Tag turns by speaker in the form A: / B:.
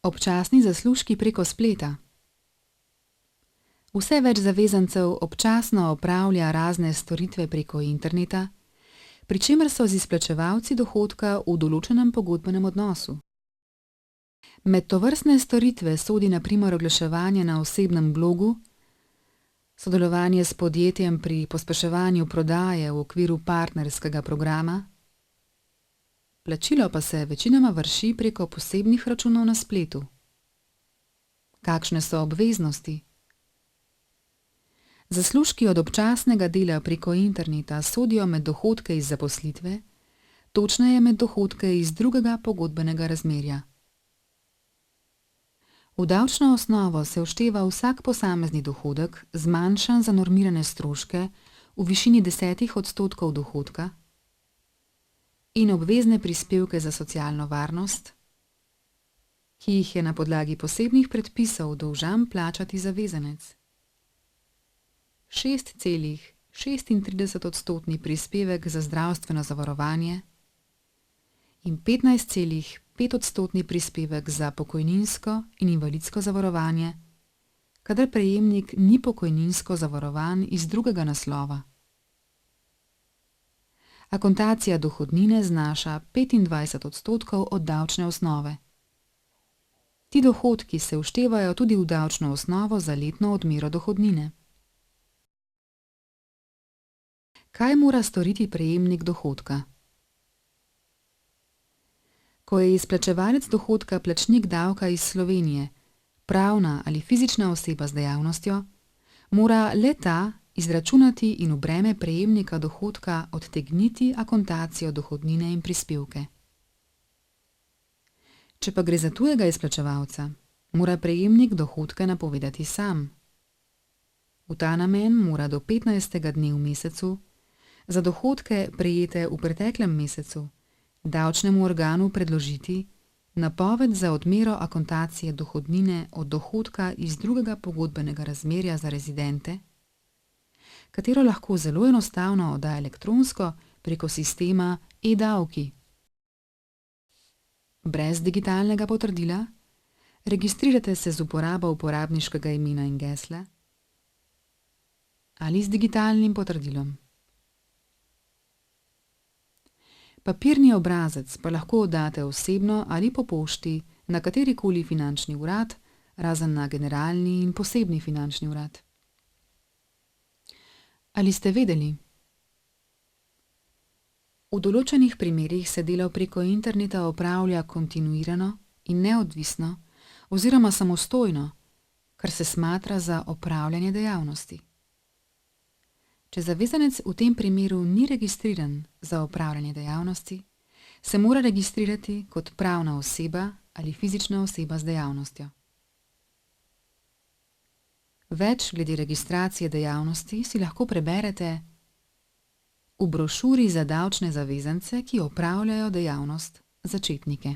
A: Občasni zaslužki preko spleta. Vse več zavezancev občasno opravlja razne storitve preko interneta, pri čemer so z izplačevalci dohodka v določenem pogodbenem odnosu. Med tovrstne storitve sodi na primer oglaševanje na osebnem blogu, sodelovanje s podjetjem pri pospeševanju prodaje v okviru partnerskega programa, plačilo pa se večinoma vrši preko posebnih računov na spletu. Kakšne so obveznosti? Zaslužki od občasnega dela preko interneta sodijo med dohodke iz zaposlitve, točneje med dohodke iz drugega pogodbenega razmerja. V davčno osnovo se všteva vsak posamezni dohodek, zmanjšan za normirane stroške v višini 10% dohodka in obvezne prispevke za socialno varnost, ki jih je na podlagi posebnih predpisov dolžan plačati zavezanec. 6,36% prispevek za zdravstveno zavarovanje in 15,5% prispevek za pokojninsko in invalidsko zavarovanje, kadar prejemnik ni pokojninsko zavarovan iz drugega naslova. Akontacija dohodnine znaša 25% od davčne osnove. Ti dohodki se vštevajo tudi v davčno osnovo za letno odmero dohodnine. Kaj mora storiti prejemnik dohodka? Ko je izplačevalec dohodka plačnik davka iz Slovenije, pravna ali fizična oseba z dejavnostjo, mora le-ta izračunati in v breme prejemnika dohodka odtegniti akontacijo dohodnine in prispevke. Če pa gre za tujega izplačevalca, mora prejemnik dohodka napovedati sam. V ta namen mora do 15. dne v mesecu za dohodke, prejete v preteklem mesecu, davčnemu organu predložiti napoved za odmero akontacije dohodnine od dohodka iz drugega pogodbenega razmerja za rezidente, katero lahko zelo enostavno odda elektronsko preko sistema e-davki. Brez digitalnega potrdila registrirate se z uporabo uporabniškega imena in gesla ali z digitalnim potrdilom. Papirni obrazec pa lahko oddate osebno ali po pošti na katerikoli finančni urad, razen na generalni in posebni finančni urad. Ali ste vedeli? V določenih primerih se delo preko interneta opravlja kontinuirano in neodvisno oziroma samostojno, kar se smatra za opravljanje dejavnosti. Če zavezanec v tem primeru ni registriran za opravljanje dejavnosti, se mora registrirati kot pravna oseba ali fizična oseba z dejavnostjo. Več glede registracije dejavnosti si lahko preberete v brošuri za davčne zavezance, ki opravljajo dejavnost začetnike.